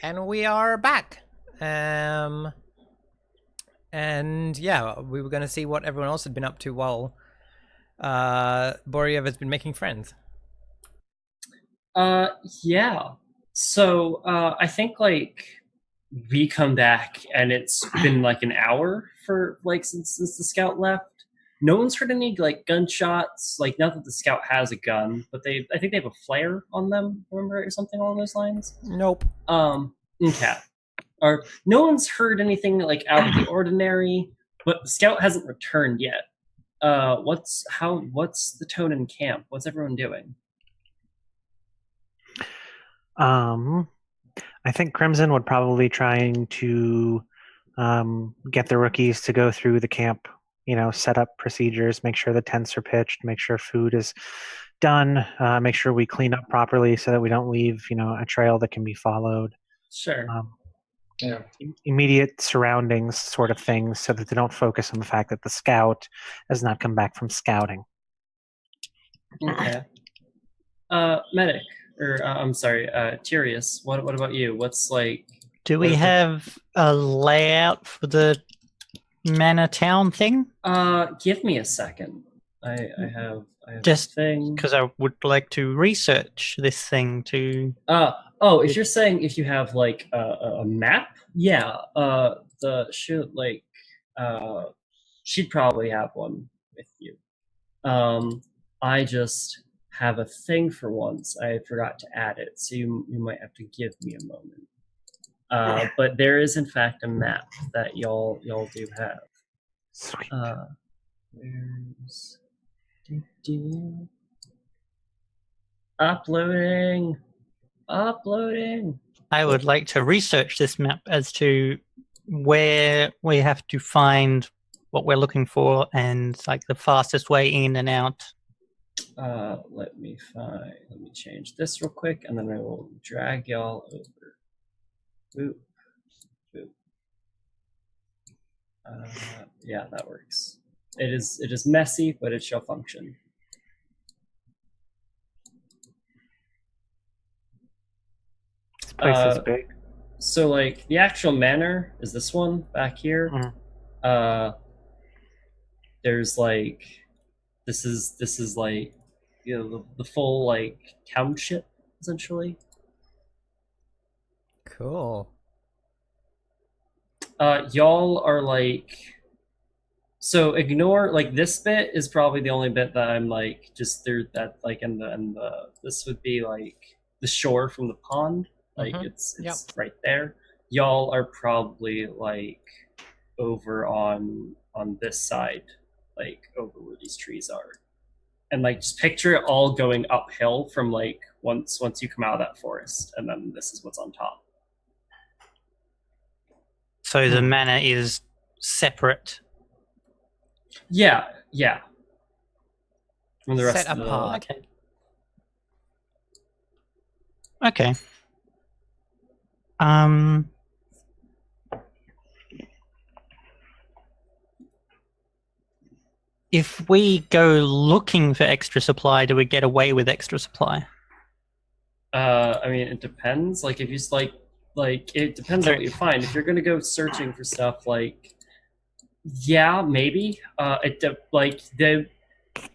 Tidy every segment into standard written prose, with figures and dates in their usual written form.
And we are back. And yeah, we were going to see what everyone else had been up to while Boriev has been making friends. Yeah. So, I think we come back and it's been like an hour for since the scout left. No one's heard any gunshots. Like, not that the scout has a gun, but I think they have a flare on them. Remember, or something along those lines. Nope. Okay. Or no one's heard anything like out of the ordinary, but the scout hasn't returned yet. What's the tone in camp? What's everyone doing? I think Crimson would probably trying to get the rookies to go through the camp, set up procedures, make sure the tents are pitched, make sure food is done, make sure we clean up properly so that we don't leave, a trail that can be followed. Sure. Yeah. Immediate surroundings sort of things so that they don't focus on the fact that the scout has not come back from scouting. Okay. Medic, or I'm sorry, Tyrius, what about you? What's like... Do we have a layout for the Manor Town thing? Give me a second. I have Just a thing. because I would like to research this thing to... if you're saying if you have like a map, yeah, she'd probably have one with you. I just have a thing for once. I forgot to add it, so you might have to give me a moment. But there is in fact a map that y'all do have. Sweet. Where's uploading? I would like to research this map as to where we have to find what we're looking for and like the fastest way in and out. Let me change this real quick, and then I will drag y'all over. Boop. Yeah, that works. It is messy, but it shall function. This place is big. So like the actual manor is this one back here. Mhm. There's like this is like the full like township essentially. Cool. Y'all are like, so ignore like this bit is probably the only bit that I'm like just there that like and the this would be like the shore from the pond. Like it's right there. Y'all are probably like over on this side, like over where these trees are. And like just picture it all going uphill from like once you come out of that forest, and then this is what's on top. So the manor is separate. Yeah. From the rest Set of apart. Okay. If we go looking for extra supply, do we get away with extra supply? I mean, it depends. Like if you like it depends on what you find. If you're gonna go searching for stuff, like yeah, maybe.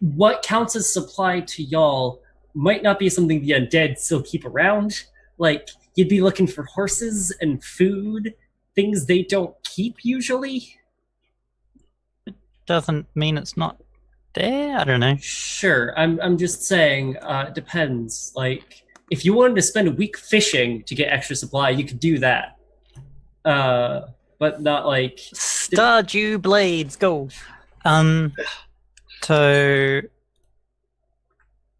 What counts as supply to y'all might not be something the undead still keep around. Like you'd be looking for horses and food, things they don't keep usually. Doesn't mean it's not there. I don't know. Sure, I'm just saying. It depends. Like if you wanted to spend a week fishing to get extra supply, you could do that. But not like Stardew Blades, go. So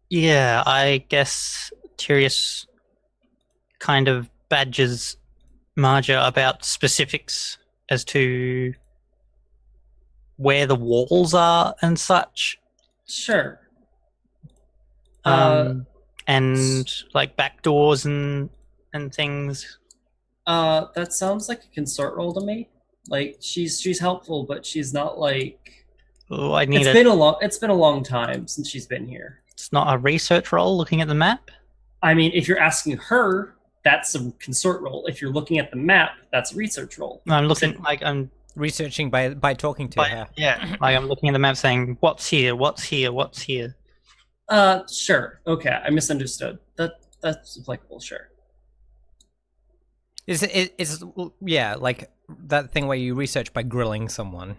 yeah, I guess Tyrius kind of badgers Marja about specifics as to where the walls are and such. Sure. And like back doors and things. That sounds like a consort roll to me. Like she's helpful, but she's not like. Oh, It's been a long time since she's been here. It's not a research roll looking at the map. I mean, if you're asking her, that's a consort roll. If you're looking at the map, that's a research roll. I'm looking I'm Researching by talking to her. yeah, like I'm looking at the map saying, what's here, what's here, what's here. Sure. Okay, I misunderstood. That's applicable. Sure. Is yeah, like that thing where you research by grilling someone.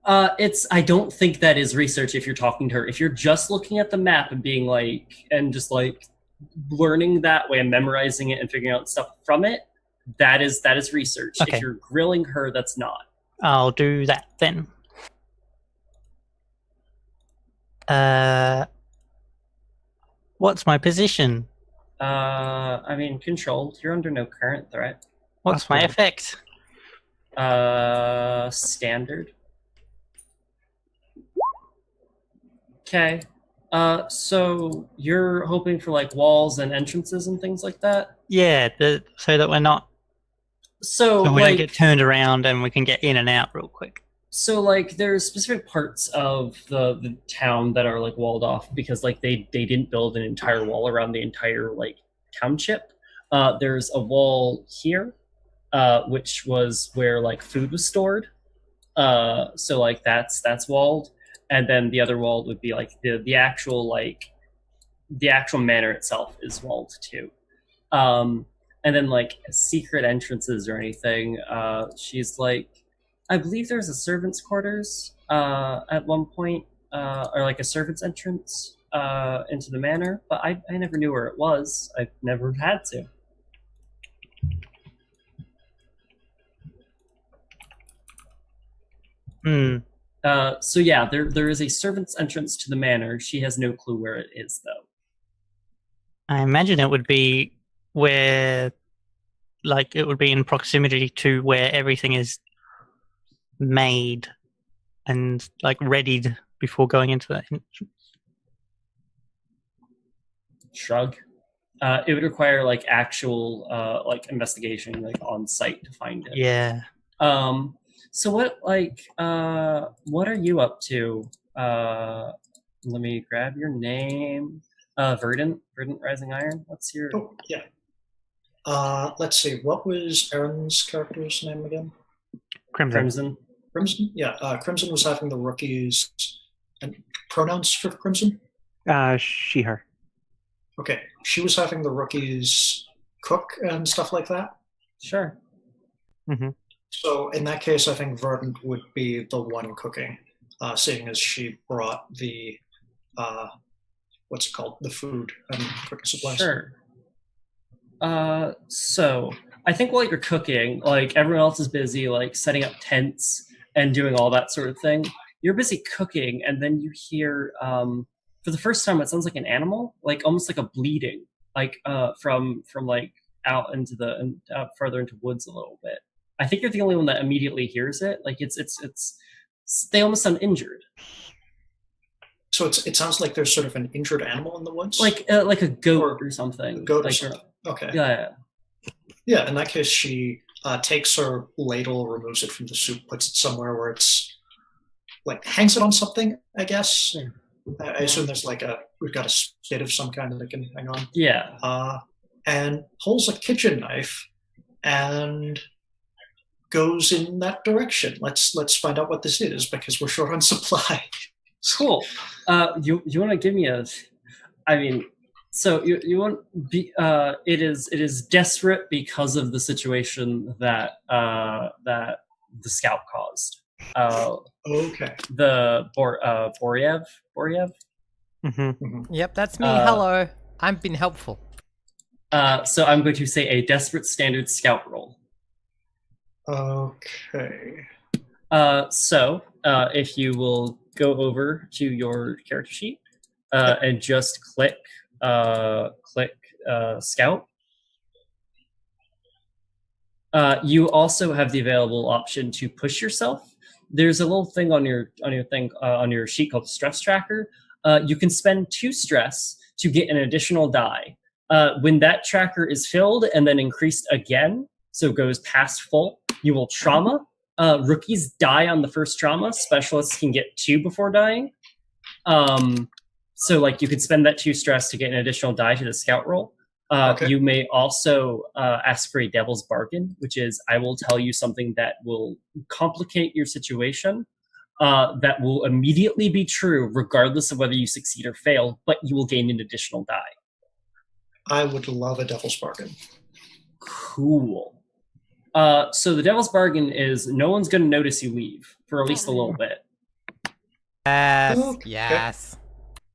I don't think that is research if you're talking to her. If you're just looking at the map and being like, and just like learning that way and memorizing it and figuring out stuff from it, that is research. Okay. If you're grilling her, that's not. I'll do that then. What's my position? I mean, controlled. You're under no current threat. What's my effect? Standard. Okay. So you're hoping for like walls and entrances and things like that? Yeah, so that we're not, So we like, don't get turned around and we can get in and out real quick. so like there's specific parts of the town that are like walled off because like they didn't build an entire wall around the entire like township. There's a wall here, which was where like food was stored. So like that's walled, and then the other wall would be like the actual manor itself is walled too. And then like secret entrances or anything. She's like, I believe there's a servant's quarters at one point, or like a servant's entrance into the manor, but I never knew where it was. I've never had to. So yeah, there is a servant's entrance to the manor. She has no clue where it is, though. I imagine it would be where, like, it would be in proximity to where everything is made and like readied before going into that. Shrug. It would require like actual like investigation, like on site to find it. Yeah. So what are you up to? Let me grab your name. Verdant Rising Iron. What's your? Oh, yeah. Let's see. What was Aaron's character's name again? Crimson. Crimson? Yeah. Crimson was having the rookies. And pronouns for Crimson? She, her. Okay. She was having the rookies cook and stuff like that. Sure. Mm-hmm. So in that case, I think Verdant would be the one cooking, seeing as she brought the what's it called? The food and cooking supplies. Sure. So I think while you're cooking, like everyone else is busy, like setting up tents and doing all that sort of thing. You're busy cooking, and then you hear, for the first time, it sounds like an animal, like almost like a bleeding, like from like out into out further into woods a little bit. I think you're the only one that immediately hears it. Like it's they almost sound injured. So it sounds like there's sort of an injured animal in the woods, like a goat or something. A goat like, or something. Okay. Yeah. Yeah. In that case, she takes her ladle, removes it from the soup, puts it somewhere where it's like hangs it on something. I guess. Sure. I assume there's like we've got a spit of some kind that it can hang on. Yeah. And pulls a kitchen knife and goes in that direction. Let's find out what this is because we're short on supply. Cool. You want to give me a? I mean, so you want be? It is desperate because of the situation that that the scout caused. Okay. The Boryev. Mm-hmm. Mm-hmm. Yep, that's me. Hello. I've been helpful. So I'm going to say a desperate standard scout roll. Okay. So if you will go over to your character sheet and just click scout. You also have the available option to push yourself. There's a little thing on your sheet called stress tracker. You can spend 2 stress to get an additional die. When that tracker is filled and then increased again, so it goes past full, you will trauma. Rookies die on the first trauma. Specialists can get 2 before dying. So like you could spend that 2 stress to get an additional die to the scout roll. Okay. You may also ask for a devil's bargain, which is I will tell you something that will complicate your situation, that will immediately be true regardless of whether you succeed or fail, but you will gain an additional die. I would love a devil's bargain. Cool. So the devil's bargain is no one's going to notice you leave for at least a little bit. Yes. Okay. Yes.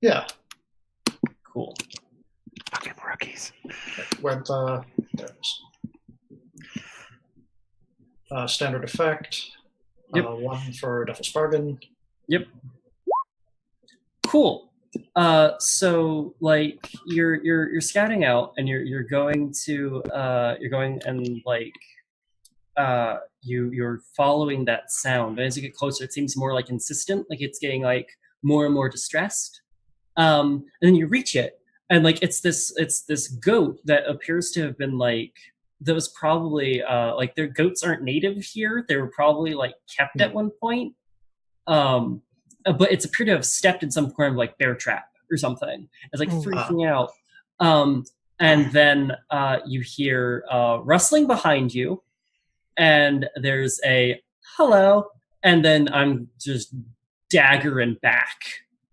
Yeah. Cool. Fucking rookies. Where there it is. Standard effect. Yep. 1 for devil's bargain. Yep. Cool. So like you're scouting out and you're going and like you're following that sound. And as you get closer, it seems more like insistent, like it's getting like more and more distressed. And then you reach it, and like it's this goat that appears to have been like that was probably like their goats aren't native here. They were probably like kept at one point. But it's appeared to have stepped in some kind of like bear trap or something. It's like freaking out. And then you hear rustling behind you, and there's a hello, and then I'm just daggering back,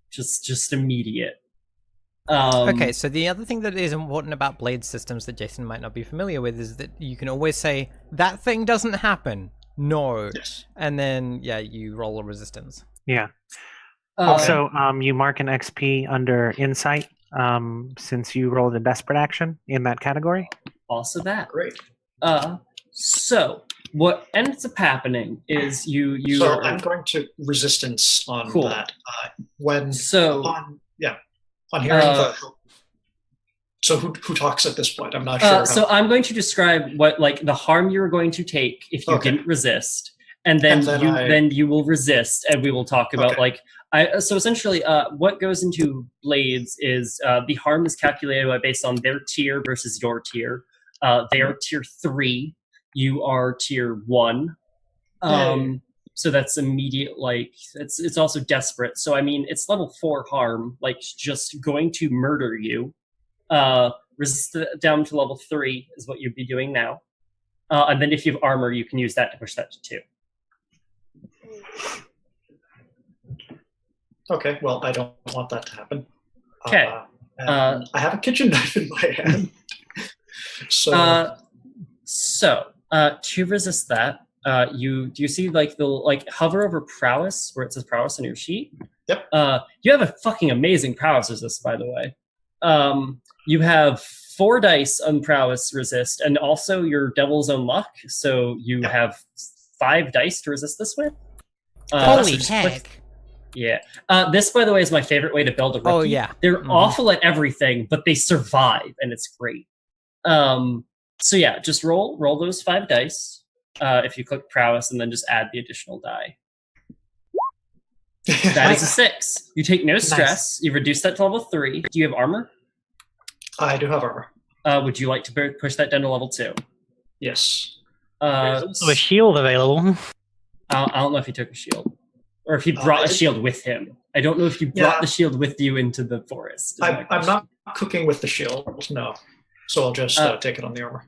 just immediate. Okay, so the other thing that is important about blade systems that Jason might not be familiar with is that you can always say, that thing doesn't happen. No. Yes. And then, yeah, you roll a resistance. Yeah. Also, you mark an XP under Insight since you rolled a Desperate action in that category. Also that. Great. So what ends up happening is you So I'm going to resistance on Cool. that. When So on hearing the so who talks at this point? I'm not sure. so I'm going to describe what like the harm you were going to take if you Okay. didn't resist, and then, then you will resist, and we will talk about Okay. like so essentially what goes into blades is the harm is calculated based on their tier versus your tier. They are tier 3, you are tier 1. So that's immediate, like it's also desperate. So I mean it's level 4 harm, like just going to murder you. Resist it down to level 3 is what you'd be doing now. And then if you have armor, you can use that to push that to 2. Okay, well, I don't want that to happen. Okay. And I have a kitchen knife in my hand. So to resist that, do you see like the hover over prowess where it says prowess on your sheet? Yep. You have a fucking amazing prowess resist, by the way. You have 4 dice on prowess resist, and also your devil's own luck. So you have 5 dice to resist this with. Holy so just click- heck. Yeah. This, by the way, is my favorite way to build a rookie. Oh, yeah. They're Mhm. awful at everything, but they survive, and it's great. So yeah, just roll those 5 dice. If you click prowess, and then just add the additional die. That is a 6. You take no stress. You reduce that to level 3. Do you have armor? I do have armor. Would you like to push that down to level 2? Yes. There's also a shield available. I don't know if he took a shield, or if he brought a shield with him. I don't know if you brought the shield with you into the forest. I'm not cooking with the shield, no. So I'll just take it on the armor.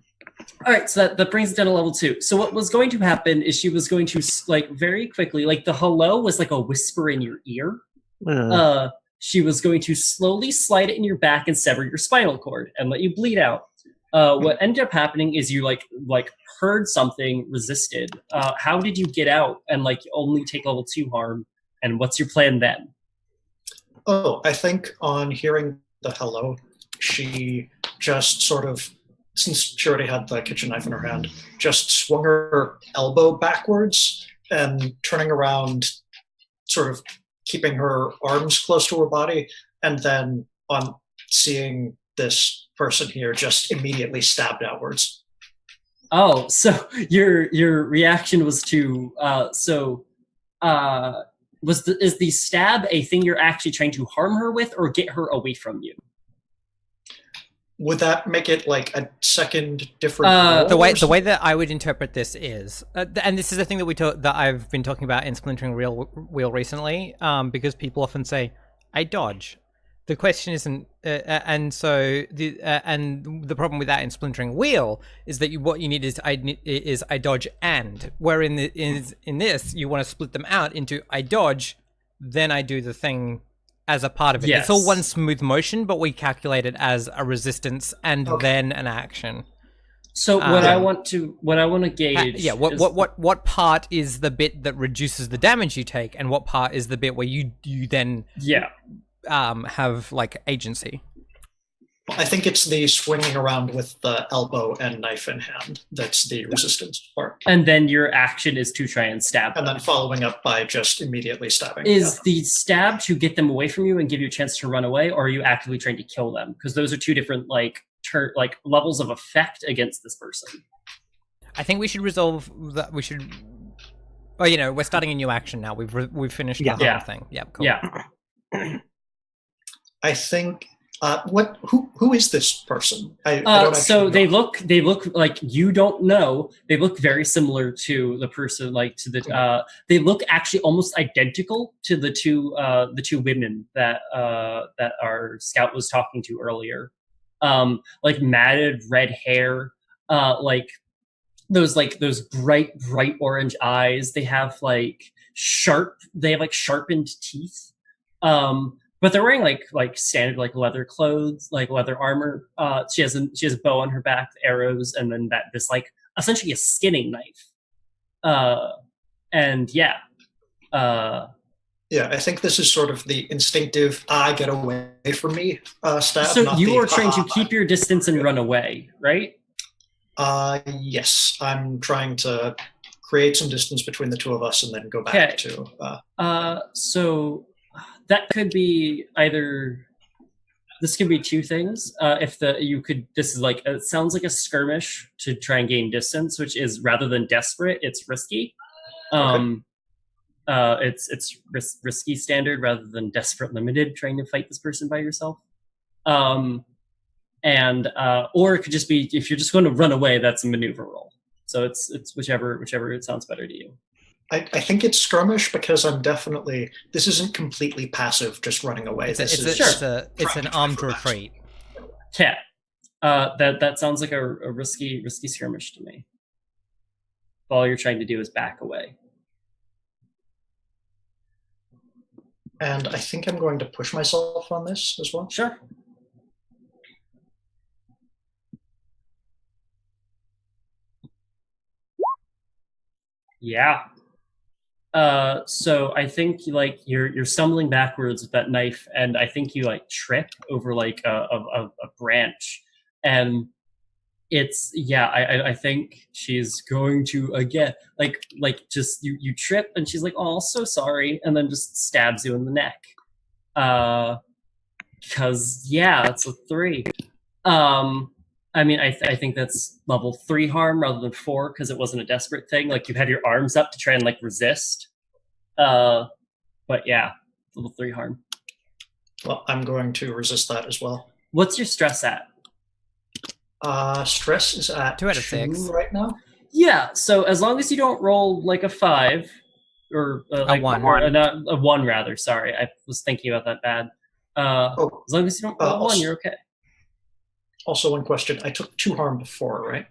All right, so that brings it down to level 2. So what was going to happen is she was going to like very quickly, like the hello was like a whisper in your ear. She was going to slowly slide it in your back and sever your spinal cord and let you bleed out. What ended up happening is you like heard something, resisted. How did you get out and like only take level 2 harm? And what's your plan then? Oh, I think on hearing the hello, she just sort of, since she already had the kitchen knife in her hand, just swung her elbow backwards and turning around, sort of keeping her arms close to her body, and then on seeing this person here, just immediately stabbed outwards. Oh, so your reaction was to is the stab a thing you're actually trying to harm her with or get her away from you? Would that make it like a second different? The way that I would interpret this is, and this is the thing that I've been talking about in Splintering Wheel recently, because people often say, "I dodge." the question isn't, and so the problem with that in Splintering Wheel is that what you need is I dodge and, where in this you want to split them out into I dodge, then I do the thing as a part of it. Yes. It's all one smooth motion, but we calculate it as a resistance and then an action. So what I want to gauge, what part is the bit that reduces the damage you take, and what part is the bit where you then have like agency? I think it's the swinging around with the elbow and knife in hand that's the resistance part. And then your action is to try and stab them. And then following up by just immediately stabbing. Is the stab to get them away from you and give you a chance to run away, or are you actively trying to kill them? Because those are two different levels of effect against this person. I think we should resolve that. We should. Oh, we're starting a new action now. We've finished the whole thing. Yeah, cool. Yeah. I think. Who is this person? So they look like, you don't know. They look very similar to the person, they look actually almost identical to the two women that our scout was talking to earlier. Like matted red hair, those bright orange eyes. They have sharpened teeth. But they're wearing like standard leather clothes, leather armor. She has a bow on her back, arrows, and then this essentially a skinning knife. I think this is sort of the instinctive get away from me stab. So you are trying to keep your distance and run away, right? Yes, I'm trying to create some distance between the two of us and then go back to. So that could be either. This could be two things. It sounds like a skirmish to try and gain distance, which is, rather than desperate, it's risky. It's risky standard rather than desperate limited, trying to fight this person by yourself. Or it could just be, if you're just going to run away, that's a maneuver roll. So it's whichever it sounds better to you. I think it's skirmish because this isn't completely passive, just running away. It's an armed retreat. Yeah. That sounds like a risky skirmish to me. All you're trying to do is back away. And I think I'm going to push myself on this as well. Sure. Yeah. So I think you're stumbling backwards with that knife, and I think you trip over a branch, and it's I think she's going to again just you trip, and she's like, oh, so sorry, and then just stabs you in the neck. Because it's a 3. I think that's level 3 harm rather than 4, because it wasn't a desperate thing. You had your arms up to try and resist. But level 3 harm. Well, I'm going to resist that as well. What's your stress at? Stress is at 2 out of 6 right now. Yeah, so as long as you don't roll a 5 or a 1, or a 1 rather. Sorry, I was thinking about that bad. As long as you don't roll 1, you're okay. Also, one question: I took 2 harm before, right?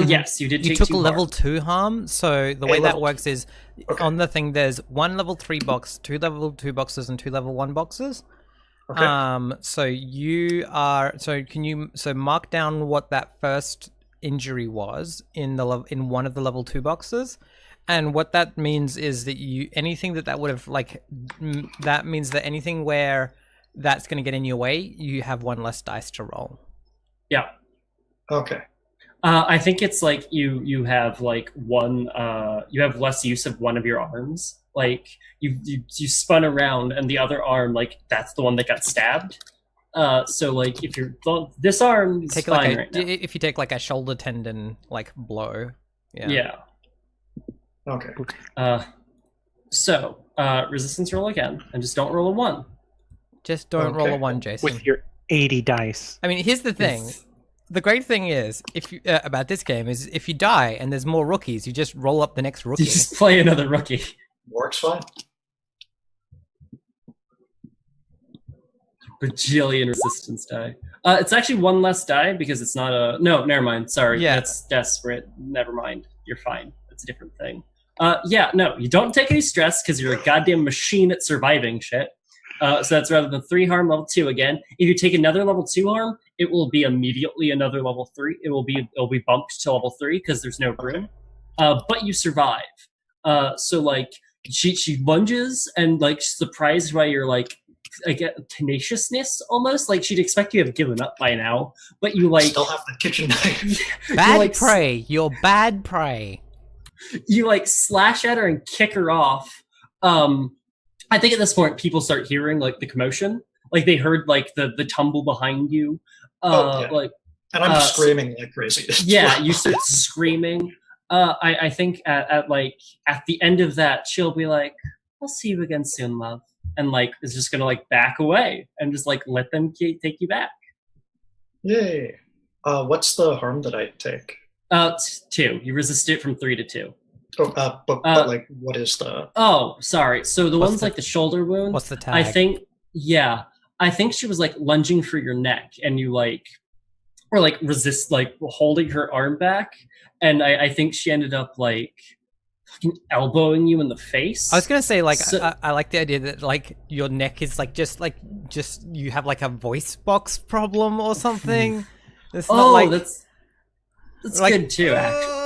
Yes, you did. You took a level 2 harm. So the way that works is on the thing. There's 1 level 3 box, 2 level 2 boxes, and 2 level 1 boxes. Okay. So you are. So can you mark down what that first injury was in one of the level 2 boxes, and what that means is that anything that would have that means that anything where that's going to get in your way, you have 1 less dice to roll. Yeah. Okay. I think it's you have one. You have less use of one of your arms. You spun around, and the other arm, that's the one that got stabbed. So if you're this arm is fine right now. If you take a shoulder tendon blow. Yeah. Yeah. Okay. So resistance roll again, and just don't roll a 1. Just don't roll a 1, Jason. With your 80 dice. I mean, here's the thing. The great thing is, about this game is if you die and there's more rookies, you just roll up the next rookie. You just play another rookie. Works fine. bajillion resistance die. It's actually one less die because it's not a... No, never mind. Sorry, that's desperate. Never mind. You're fine. It's a different thing. Yeah, no, you don't take any stress because you're a goddamn machine at surviving shit. So that's rather than 3 harm, level 2 again. If you take another level 2 harm, it will be immediately another level 3. It'll be bumped to level 3 because there's no room. But you survive. So like she lunges and like surprised by your like tenaciousness almost. Like she'd expect you to have given up by now, but you like still have the kitchen knife. Bad prey. You're bad prey. You like slash at her and kick her off. I think at this point people start hearing like the commotion, like they heard like the tumble behind you. Like, and I'm screaming like crazy. Yeah, you start screaming. I think at the end of that, she'll be like, "I'll see you again soon, love," and like is just gonna like back away and just like let them take you back. Yay! What's the harm that I take? 2. You resist it from 3 to 2. Oh, but like, what is the? Oh, sorry. So the one's like the shoulder wound. What's the tag? I think she was like lunging for your neck, and you like, or like resist, like holding her arm back, and I think she ended up like fucking elbowing you in the face. I was gonna say like I like the idea that like your neck is like just you have like a voice box problem or something. It's not like that's like, good too, actually.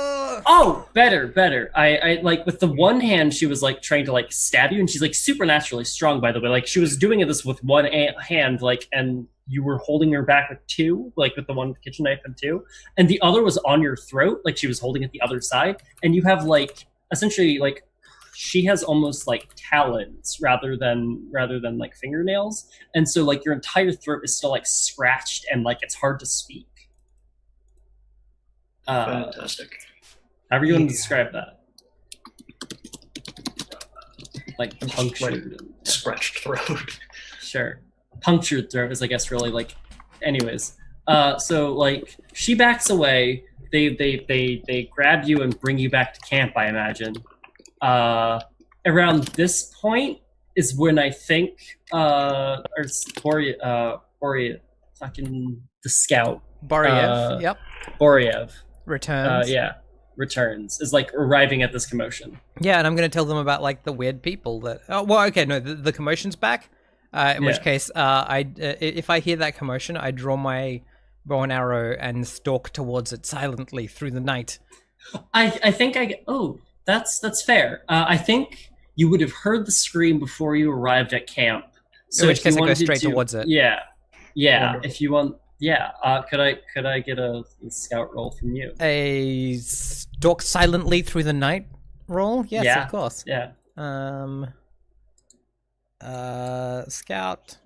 Oh, better. I like with the one hand she was like trying to like stab you, and she's like supernaturally strong, by the way. Like she was doing this with one hand, like, and you were holding her back with 2, like with the one with the kitchen knife and 2, and the other was on your throat, like she was holding it the other side, and you have like essentially like she has almost like talons rather than like fingernails, and so like your entire throat is still like scratched and like it's hard to speak. Fantastic. How are you going to describe that? Like punctured, scratched throat. Sure, punctured throat is, I guess, really like. Anyways, so like she backs away. They grab you and bring you back to camp, I imagine. Around this point is when I think Boria, fucking the scout. Boriev. Yep. Boriev returns. Returns is like arriving at this commotion. Yeah, and I'm going to tell them about like the weird people that. Oh, well, okay, no, the commotion's back. In which case, if I hear that commotion, I draw my bow and arrow and stalk towards it silently through the night. I think that's fair. I think you would have heard the scream before you arrived at camp. So in which case, I go straight towards it. Yeah. If you want. Yeah, could I get a scout roll from you? A stalk silently through the night roll? Yes, of course. Yeah. Scout.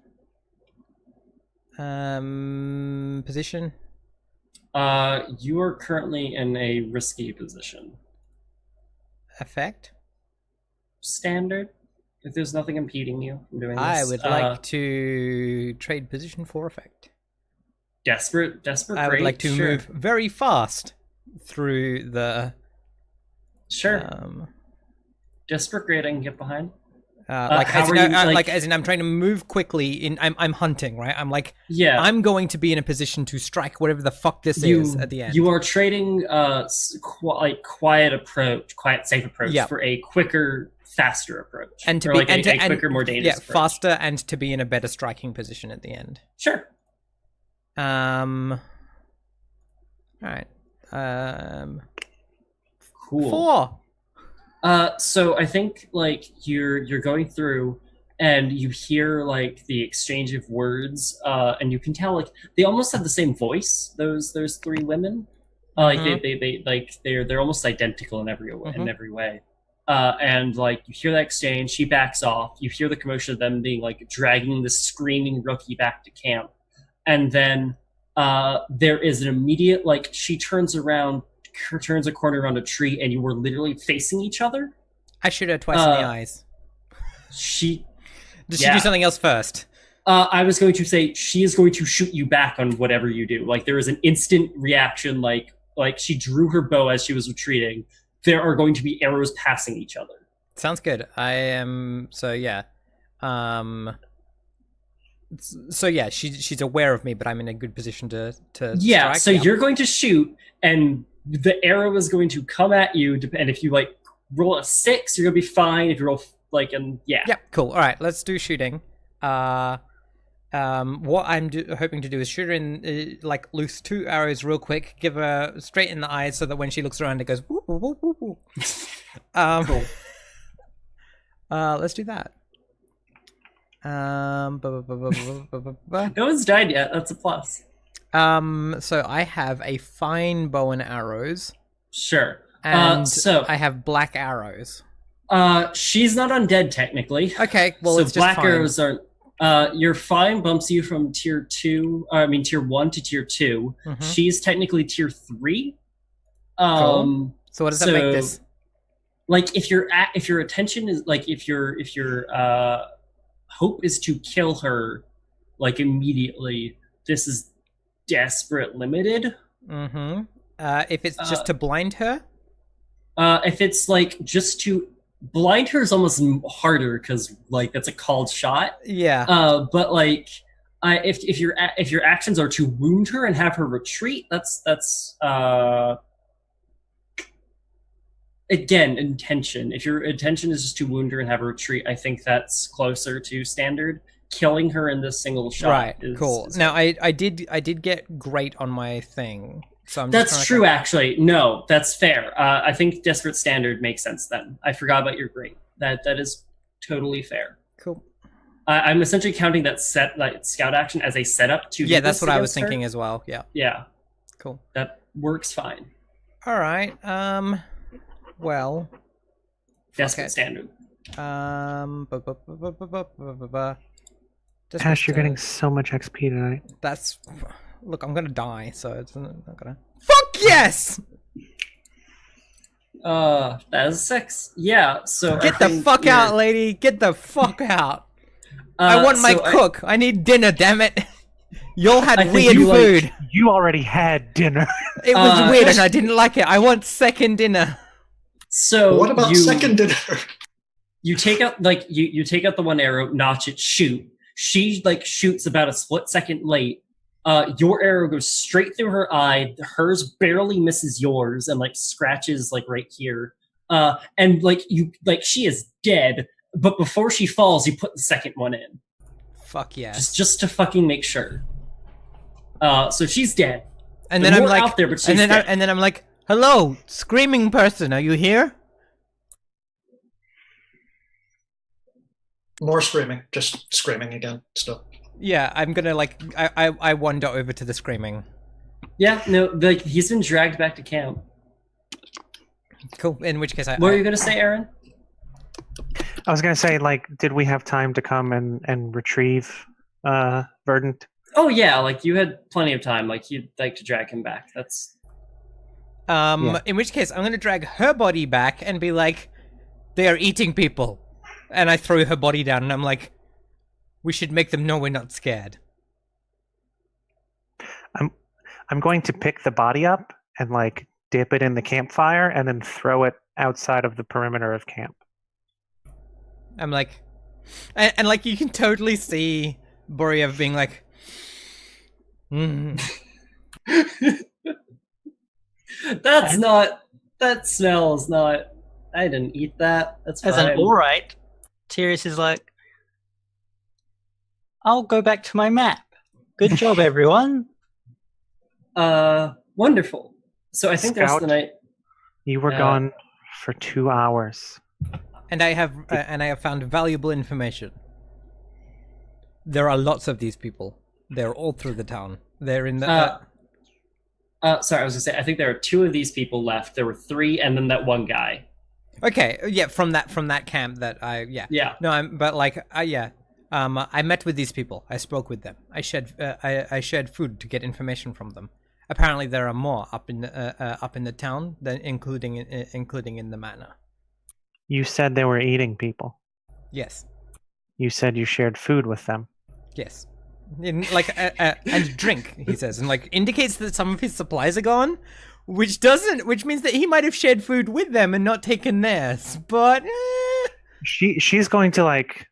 Position. You are currently in a risky position. Effect. Standard. If there's nothing impeding you from doing this. I would like to trade position for effect. Desperate. I would like to move very fast through the. Sure. Desperate great, I can get behind. As in, I'm trying to move quickly. I'm hunting, right? I'm like, I'm going to be in a position to strike whatever the fuck this is at the end. You are trading quiet safe approach for a quicker, faster approach, and to be a quicker, more dangerous. Yeah, faster, and to be in a better striking position at the end. Sure. All right. Cool. 4. So I think like you're going through and you hear like the exchange of words, and you can tell like they almost have the same voice. Those 3 women, they're almost identical in every way. And like you hear that exchange, she backs off. You hear the commotion of them being like dragging the screaming rookie back to camp. And then there is an immediate, like, she turns a corner around a tree, and you were literally facing each other. I shoot her twice in the eyes. Does she do something else first? I was going to say she is going to shoot you back on whatever you do. Like, there is an instant reaction, like she drew her bow as she was retreating. There are going to be arrows passing each other. Sounds good. I am, so yeah. So yeah, she's aware of me, but I'm in a good position to Yeah, strike. so you're going to shoot, and the arrow is going to come at you. And if you like roll a 6, you're gonna be fine. If you roll like yeah. Yeah, cool. All right, let's do shooting. What I'm hoping to do is shoot her in like loose 2 arrows real quick, give her straight in the eyes, so that when she looks around, it goes whoop whoop whoop whoop. Cool. Let's do that. No one's died yet. That's a plus. So I have a fine bow and arrows. Sure. And so I have black arrows. She's not undead technically. Okay, well so it's just black fine. arrows aren't. Your fine bumps you from tier 2. Tier 1 to tier 2. Mhm. She's technically tier 3. Cool. So what does that make this? Like if your attention is like if your hope is to kill her like immediately, this is desperate limited. Mm-hmm. If it's just to blind her? If it's like just to blind her is almost harder because like that's a called shot. Yeah. But like if your actions are to wound her and have her retreat, that's again, intention. If your intention is just to wound her and have her retreat, I think that's closer to standard. Killing her in this single shot. Right. Cool. Now, I did get great on my thing, so I'm. That's true. Actually, no, that's fair. I think desperate standard makes sense. Then I forgot about your great. That is totally fair. Cool. I'm essentially counting that scout action as a setup to. Yeah, that's what I was thinking as well. Yeah. Yeah. Cool. That works fine. All right. Well. Desperate standard. Ash, you're getting so much XP tonight. That's. Look, I'm gonna die, so it's not gonna. Fuck yes! That is 6. Yeah. So get the fuck out, lady. Get the fuck out. I want my cook. I need dinner. Damn it. Y'all had weird food. You already had dinner. It was weird, and I didn't like it. I want second dinner. So what about second dinner? You take out like you take out the one arrow, notch it, shoot. She like shoots about a split second late. Your arrow goes straight through her eye. Hers barely misses yours and like scratches like right here. And like she is dead. But before she falls, you put the second one in. Fuck yes. Just to fucking make sure. So she's dead. And then I'm like, out there, but she's dead. And then I'm like, hello, screaming person, are you here? More screaming, just screaming again, still. Yeah, I'm gonna like, I wander over to the screaming. Yeah, no, like he's been dragged back to camp. Cool. In which case, what are you gonna say, Aaron? I was gonna say, like, did we have time to come and retrieve Verdant? Oh yeah, like you had plenty of time. Like you'd like to drag him back. That's. Yeah. In which case, I'm gonna drag her body back and be like, they are eating people. And I throw her body down, and I'm like, we should make them know we're not scared. I'm going to pick the body up and like dip it in the campfire and then throw it outside of the perimeter of camp. I'm like, and like you can totally see Boriev being like, that smells not. I didn't eat that. That's fine. As an alright, Tyrus is like, I'll go back to my map. Good job, everyone. Wonderful. So I think that's the night. You were gone for 2 hours. And I have found valuable information. There are lots of these people. They're all through the town. They're in the. Sorry, I was gonna say. I think there are 2 of these people left. There were 3, and then that one guy. Okay, yeah, from that camp that yeah. No, I met with these people. I spoke with them. I shared food to get information from them. Apparently, there are more up in the town, including in the manor. You said they were eating people. Yes. You said you shared food with them. Yes. And drink, he says, and like indicates that some of his supplies are gone, which means that he might have shared food with them and not taken theirs. But she's going to like.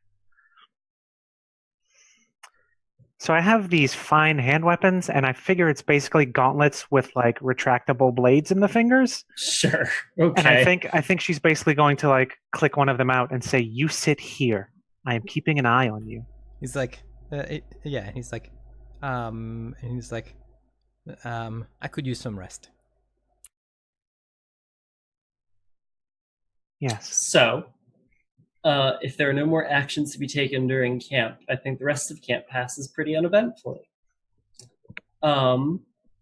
So I have these fine hand weapons, and I figure it's basically gauntlets with like retractable blades in the fingers. Sure. And I Okay. think she's basically going to like click one of them out and say, "You sit here. I am keeping an eye on you." He's like, yeah. He's like, I could use some rest. Yes. So, if there are no more actions to be taken during camp, I think the rest of camp passes pretty uneventfully.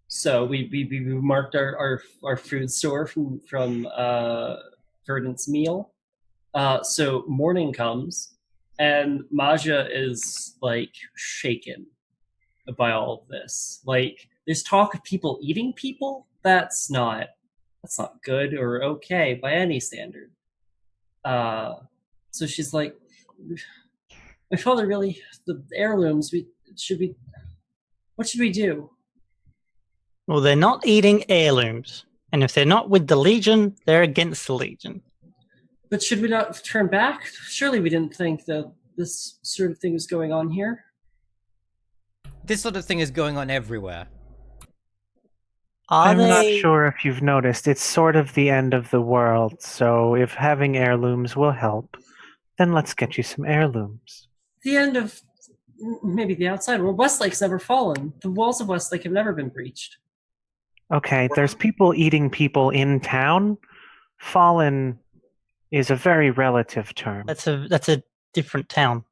So we marked our food store from Verdant's meal. So morning comes, and Maja is like shaken by all of this. Like, there's talk of people eating people. That's not good or okay by any standard. So she's like, my father really, the heirlooms. What should we do? Well, they're not eating heirlooms. And if they're not with the Legion, they're against the Legion. But should we not turn back? Surely we didn't think that this sort of thing was going on here. This sort of thing is going on everywhere. I'm not sure if you've noticed. It's sort of the end of the world, so if having heirlooms will help, then let's get you some heirlooms. The end of maybe the outside world. Westlake's never fallen. The walls of Westlake have never been breached. Okay, there's people eating people in town. Fallen is a very relative term. That's a different town.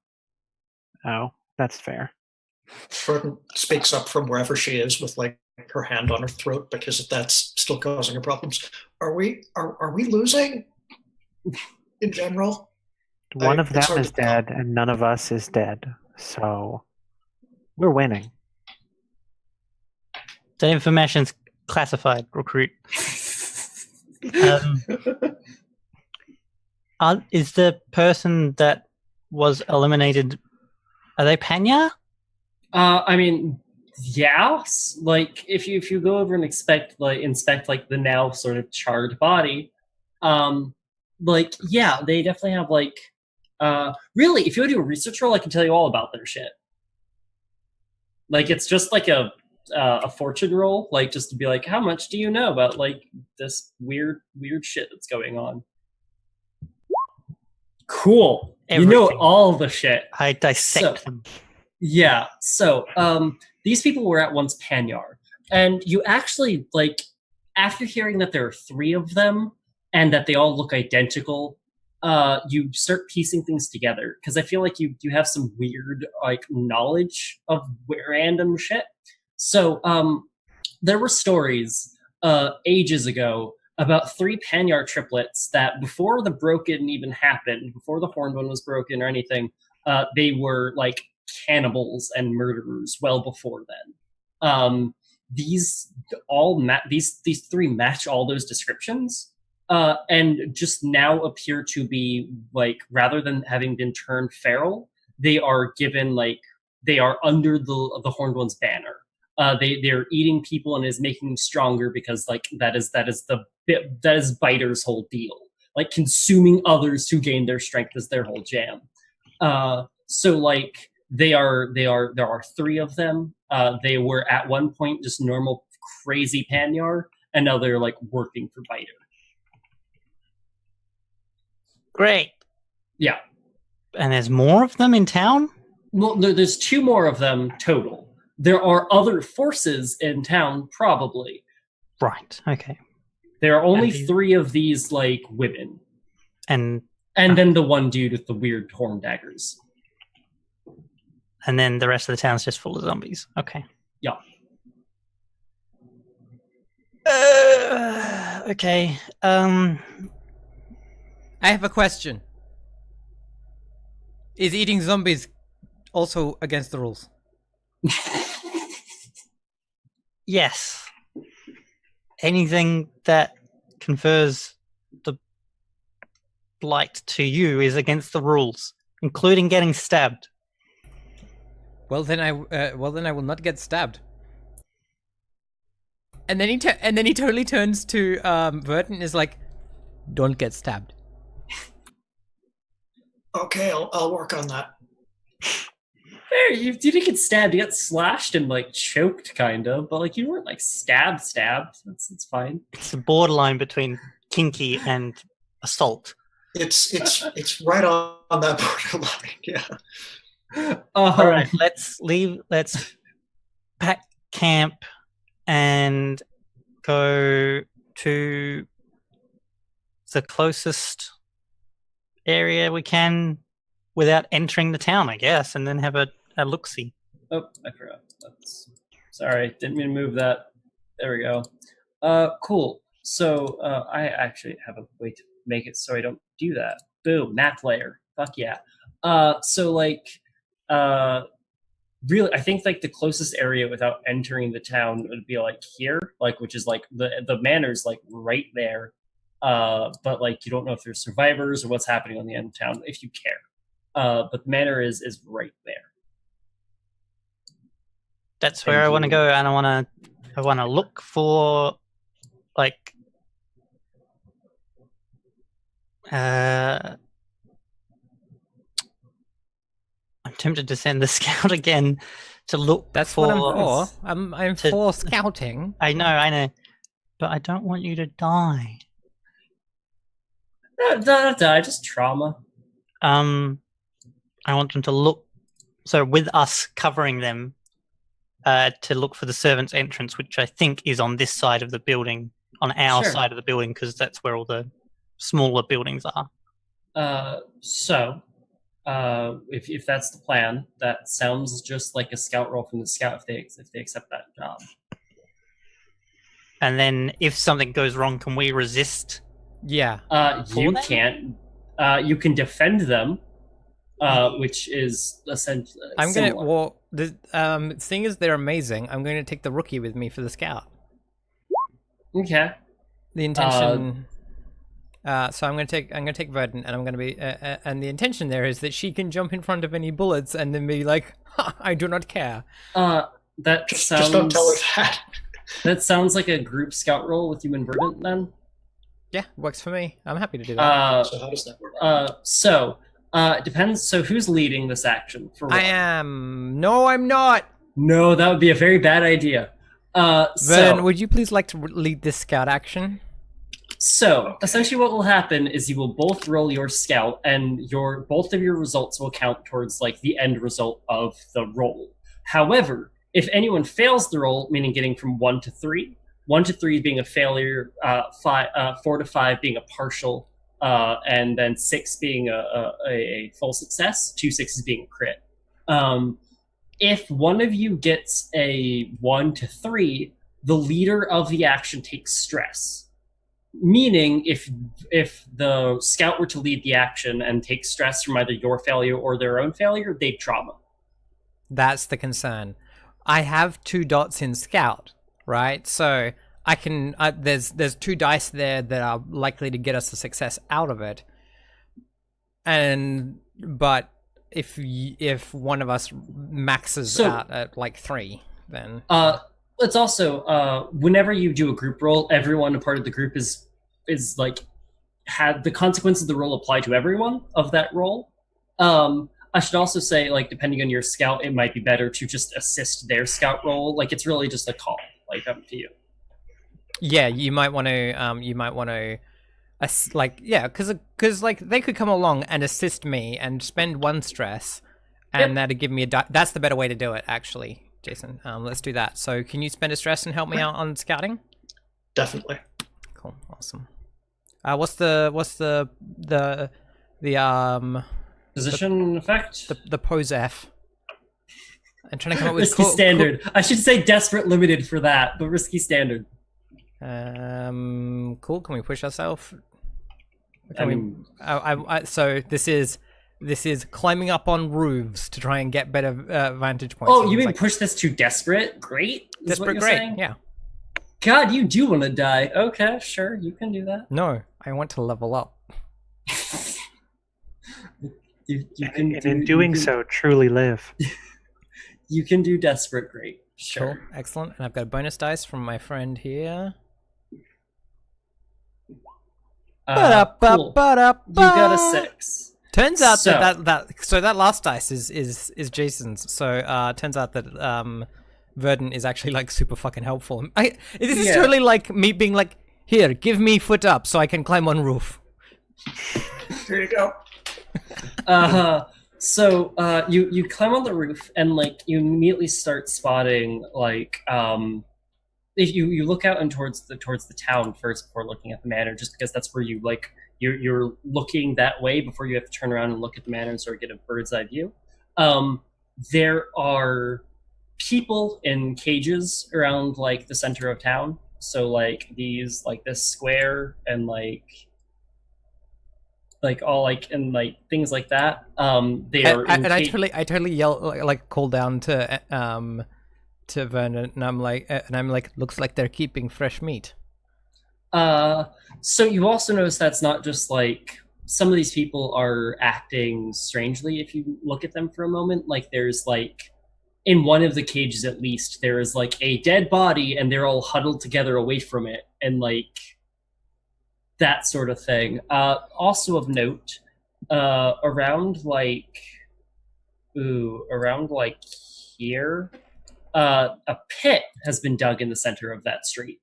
Oh, that's fair. Verdant speaks up from wherever she is with like her hand on her throat because that's still causing her problems. Are we losing in general? One of them is dead and none of us is dead. So we're winning. That information's classified, recruit. Is the person that was eliminated, are they Panya? I mean, yeah. Like if you go over and inspect like the now sort of charred body, like yeah, they definitely have like really, if you do a research roll, I can tell you all about their shit. Like it's just like a fortune roll, like just to be like, how much do you know about like this weird shit that's going on? Cool. Everything. You know all the shit. I dissect them. Yeah. So these people were at once Panyar, and you actually like after hearing that there are 3 of them and that they all look identical. You start piecing things together because I feel like you have some weird like knowledge of random shit. So there were stories ages ago about 3 Panyar triplets that before the Broken even happened, before the Horned One was broken or anything, they were like cannibals and murderers well before then. These 3 match all those descriptions. And just now appear to be like, rather than having been turned feral, they are given like they are under the Horned One's banner. They're eating people and is making them stronger because like that is Biter's whole deal. Like consuming others to gain their strength is their whole jam. So like there are 3 of them. They were at one point just normal crazy Panyar, and now they're like working for Biter. Great. Yeah. And there's more of them in town? Well, there's 2 more of them total. There are other forces in town, probably. Right, okay. There are only 3 of these, like, women. And then the one dude with the weird horn daggers. And then the rest of the town's just full of zombies. Okay. Yeah. Okay. I have a question. Is eating zombies also against the rules? Yes. Anything that confers the blight to you is against the rules, including getting stabbed. Well, then I will not get stabbed. And then he totally turns to Verton and is like, "Don't get stabbed." Okay, I'll work on that. fair. You didn't get stabbed. You got slashed and like choked, kind of, but like you weren't like stabbed. That's fine. It's a borderline between kinky and assault. It's right on that borderline. Yeah. All right, let's leave. Let's pack camp and go to the closest area we can without entering the town, I guess, and then have a look-see. Oh, I forgot. Sorry, didn't mean to move that. There we go. Cool. So I actually have a way to make it so I don't do that. Boom, map layer. Fuck yeah. So like, really, I think like the closest area without entering the town would be like here, like which is like the manor's like right there. But like you don't know if there's survivors or what's happening on the end of town if you care. But the manor is right there. That's where I want to go, and I want to look for like I'm tempted to send the scout again to look. That's for, what I'm for. I'm for scouting. I know, but I don't want you to die. Not die, just trauma. I want them to look. So with us covering them, to look for the servants' entrance, which I think is on this side of the building, on our side of the building, because that's where all the smaller buildings are. If that's the plan, that sounds just like a scout roll from the scout if they accept that job. And then if something goes wrong, can we resist? Yeah. You can't. You can defend them, which is essentially. I'm gonna. Well, the thing is, they're amazing. I'm going to take the rookie with me for the scout. Okay. The intention. So I'm going to take Verdant, and I'm going to be. And the intention there is that she can jump in front of any bullets and then be like, ha, "I do not care." That Just sounds. don't tell her that. That sounds like a group scout roll with you and Verdant, then. Yeah, works for me. I'm happy to do that. So how does that work? It depends. So who's leading this action? For I am. No, I'm not. No, that would be a very bad idea. Vernon, would you please like to lead this scout action? So essentially, what will happen is you will both roll your scout, and both of your results will count towards like the end result of the roll. However, if anyone fails the roll, meaning getting from 1 to 3. 1 to 3 being a failure, 4 to 5 being a partial, and then 6 being a full success, 2 6s being a crit. If one of you gets a 1 to 3, the leader of the action takes stress. Meaning, if the scout were to lead the action and take stress from either your failure or their own failure, they'd trauma. That's the concern. I have 2 dots in scout. Right, so I can. There's 2 dice there that are likely to get us a success out of it, but if one of us maxes out at like 3, then it's also whenever you do a group roll, everyone a part of the group is like had the consequences of the roll apply to everyone of that roll. I should also say, like, depending on your scout, it might be better to just assist their scout roll. Like, it's really just a call. Like, up to you. Yeah, you might want to, because like they could come along and assist me and spend 1 stress, and that'd give me a that's the better way to do it, actually, Jason. Let's do that. So, can you spend a stress and help me out on scouting? Definitely. Cool, awesome. What's the position effect? The pose F. I'm trying to come up with risky standard. I should say desperate limited for that, but risky standard. Cool. Can we push ourselves? So this is climbing up on roofs to try and get better vantage points. Oh, you mean push this to desperate? Great. Desperate, great. Saying? Yeah. God, you do want to die. Okay, sure, you can do that. No, I want to level up. in doing so, truly live. You can do desperate, great. Sure. Cool. Excellent. And I've got a bonus dice from my friend here. Cool. You got a 6. Turns out that last dice is Jason's. So turns out that Verdant is actually like super fucking helpful. This is totally like me being like, here, give me foot up so I can climb on roof. Here you go. So you climb on the roof and like you immediately start spotting like if you look out and towards the town first before looking at the manor, just because that's where you like you're looking that way before you have to turn around and look at the manor and sort of get a bird's eye view. There are people in cages around like the center of town. So like these like this square and like all like and like things like that. They are I totally yell like call down to Vernon and I'm like looks like they're keeping fresh meat. So you also notice that's not just like some of these people are acting strangely if you look at them for a moment. Like there's like in one of the cages at least there is like a dead body and they're all huddled together away from it and like that sort of thing. Also of note, around like here, a pit has been dug in the center of that street.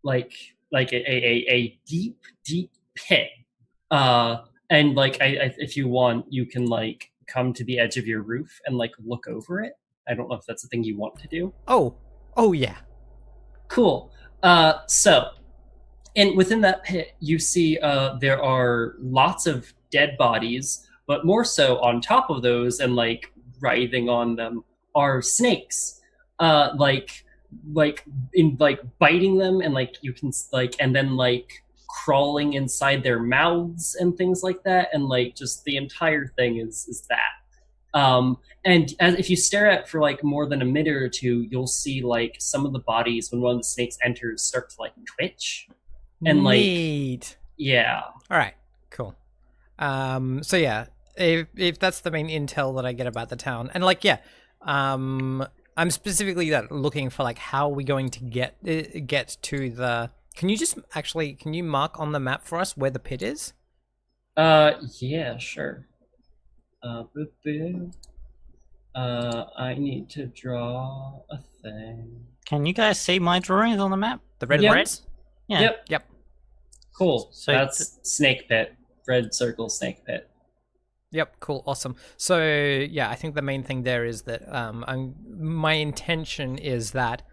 Like a deep pit. And like if you want, you can like come to the edge of your roof and like look over it. I don't know if that's a thing you want to do. Oh yeah. Cool. So and within that pit, you see there are lots of dead bodies, but more so on top of those and like writhing on them are snakes, like biting them and like you can like and then like crawling inside their mouths and things like that, and like just the entire thing is that. And if you stare at it for like more than a minute or two, you'll see like some of the bodies when one of the snakes enters start to like twitch. And Neat. Yeah. All right. Cool. So yeah, if that's the main intel that I get about the town, and like yeah, I'm specifically looking for like how are we going to get to the. Can you mark on the map for us where the pit is? Yeah, sure. I need to draw a thing. Can you guys see my drawings on the map? The red ones? Yeah. Yep. Cool. So that's snake pit. Red circle snake pit. Yep. Cool. Awesome. So yeah, I think the main thing there is that my intention is that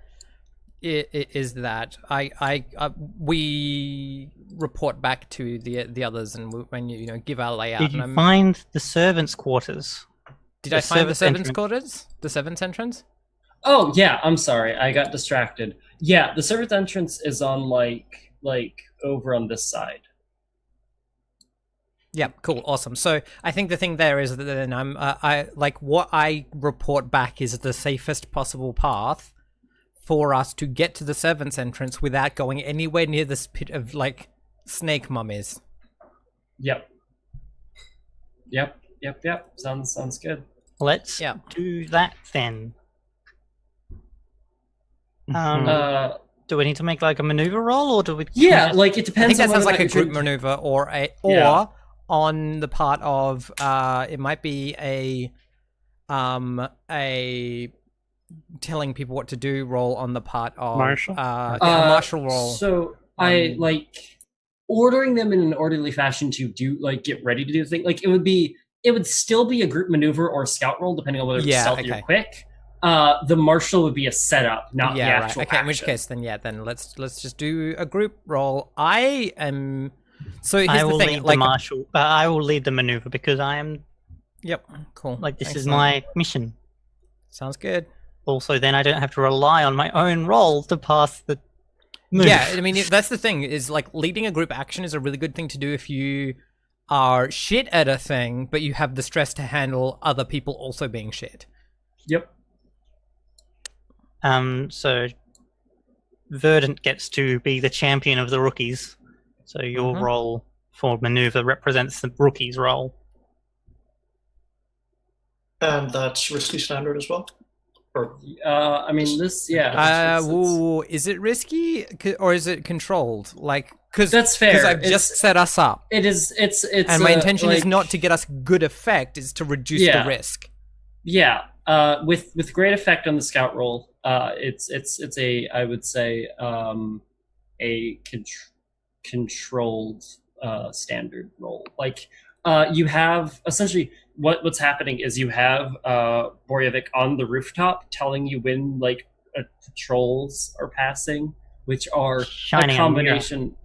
we report back to the others and when you give our layout. Did you find the servants' quarters? Did I find the servants' quarters? The servants' entrance? Oh yeah, I'm sorry, I got distracted. Yeah, the servants' entrance is on like over on this side. Yeah, cool, awesome. So I think the thing there is that then I like what I report back is the safest possible path for us to get to the servants' entrance without going anywhere near this pit of like snake mummies. Yep. Sounds good. Let's do that then. Do we need to make like a maneuver roll, or do we? Yeah, like it depends. I think that sounds like a group maneuver, or on the part of it might be a telling people what to do roll on the part of Marshall. martial roll. So I like ordering them in an orderly fashion to do like get ready to do the thing. Like it would still be a group maneuver or a scout roll depending on whether it's stealthy or quick. The martial would be a setup, not the actual Okay, action. in which case, then let's just do a group roll. I am. So here's I will the thing. lead Like, the martial. I will lead the maneuver because I am. Yep. Cool. Like this is my mission. Sounds good. Also, then I don't have to rely on my own roll to pass the move. Yeah, I mean that's the thing. Is like leading a group action is a really good thing to do if you are shit at a thing, but you have the stress to handle other people also being shit. Yep. So Verdant gets to be the champion of the rookies. So your role for maneuver represents the rookie's role. And that's risky standard as well? Or I mean this, yeah. Is it risky or is it controlled? Like, Because That's fair. Because I've just set us up. It is. It's. And my intention is not to get us good effect; is to reduce the risk. Yeah. With great effect on the scout roll. It's a, I would say, a controlled standard roll. Like, you have essentially what's happening is you have Borjevik on the rooftop telling you when like patrols are passing, which are Shining a combination,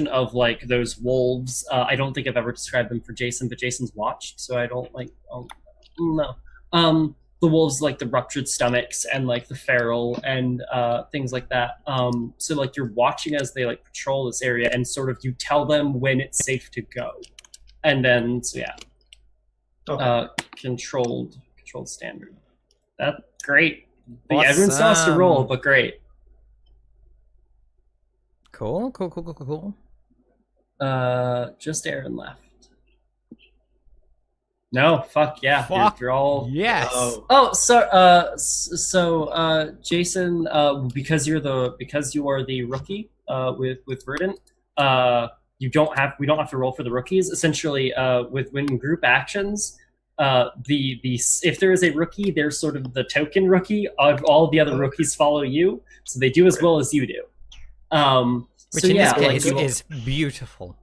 of like those wolves. I don't think I've ever described them for Jason, but Jason's watched, so I don't like. No. The wolves like the ruptured stomachs and like the feral and things like that. So like you're watching as they like patrol this area and sort of you tell them when it's safe to go, and then so yeah, okay. Controlled standard. That's great. Awesome. Yeah, everyone still has to roll, but great. Cool. Just Aaron left. No, fuck yeah. Fuck you're all yes. Oh, so Jason, because you are the rookie with Verdant, we don't have to roll for the rookies. Essentially, when group actions, if there is a rookie, they're sort of the token rookie. Of all the other rookies follow you, so they do as well as you do. Which in this case is beautiful.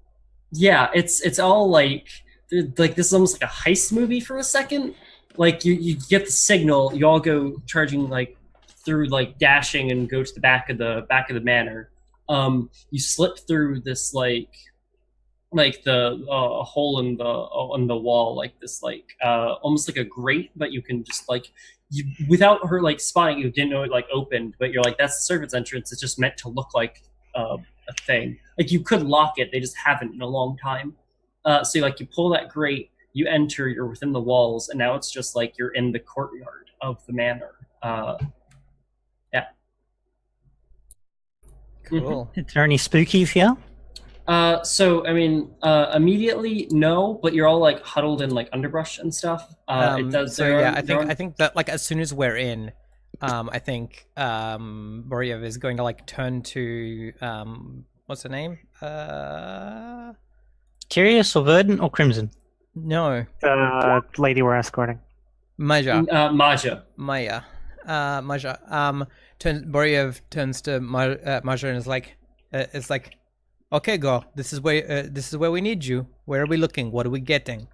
Yeah, it's all like this is almost like a heist movie for a second. Like you get the signal, you all go charging like through like dashing and go to the back of the manor. You slip through this like the hole in the wall, like this like almost like a grate, but you can just like without her like spotting you didn't know it like opened, but you're like that's the servant's entrance. It's just meant to look like a thing. Like you could lock it, they just haven't in a long time. So you pull that grate, you enter, you're within the walls, and now it's just like you're in the courtyard of the manor. Yeah. Cool. Is there any spookies here? So I mean, immediately no, but you're all like huddled in like underbrush and stuff. It does. So yeah, I think that like as soon as we're in, I think Borjev is going to like turn to what's her name? Curious or Verdant or Crimson? No. The lady we're escorting. Maja. Maja. Maya. Maja. Borjev turns to Maja and is like, okay, girl, this is where we need you. Where are we looking? What are we getting?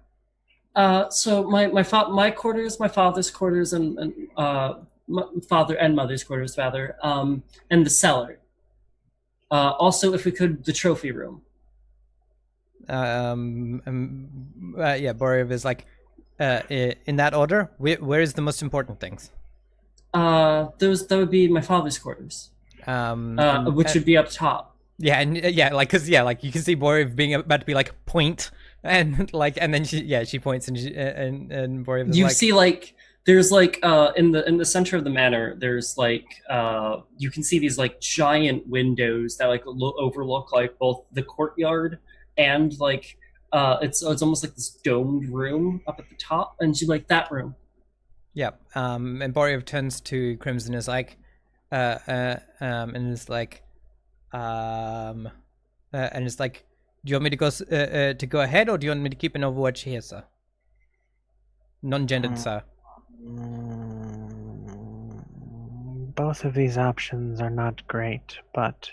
So my quarters, my father's quarters, and father and mother's quarters rather, and the cellar. Also, if we could, the trophy room. Yeah, Borjev is like, in that order. Where is the most important things? That would be my father's quarters. Which would be up top. Yeah, and like you can see Borjev being about to be like point, and then she points and Borjev is you see like there's like in the center of the manor there's like you can see these like giant windows that like overlook like both the courtyard and like it's almost like this domed room up at the top, and she's like that room. Yeah. And Borjev turns to Crimson is like and is like and it's like, do you want me to go ahead, or do you want me to keep an overwatch here, sir? Non-gendered, sir. Both of these options are not great, but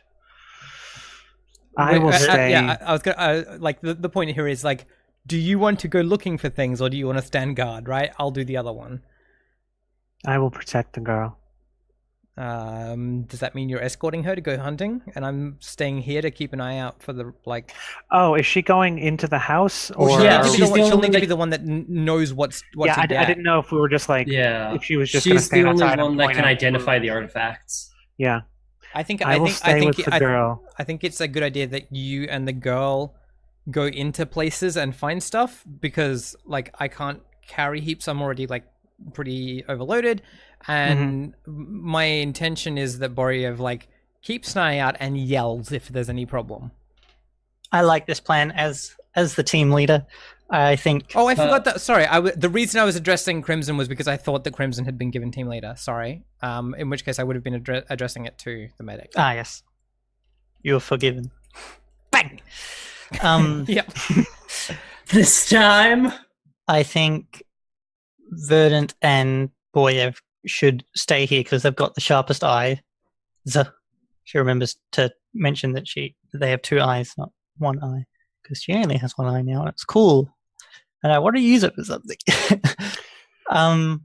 I will stay. Yeah, I was gonna like the point here is like, do you want to go looking for things, or do you want to stand guard? Right, I'll do the other one. I will protect the girl. Does that mean you're escorting her to go hunting, and I'm staying here to keep an eye out for the like? Oh, is she going into the house, or she'll need to be the one that knows what's yeah, I didn't know if we were just like if she was just going to stand outside. She's the only one that can identify the artifacts. Yeah. I think it's a good idea that you and the girl go into places and find stuff, because like I can't carry heaps. I'm already like pretty overloaded, and my intention is that Borjev like keeps an eye out and yells if there's any problem. I like this plan as the team leader. I think. Oh, I forgot that. Sorry, the reason I was addressing Crimson was because I thought that Crimson had been given team leader. Sorry. In which case I would have been addressing it to the medic. Ah, yes. You're forgiven. Bang! Yep. This time. I think Verdant and Boyev should stay here because they've got the sharpest eye. She remembers to mention that they have 2 eyes, not 1 eye, because she only has 1 eye now. And it's cool, and I want to use it for something. And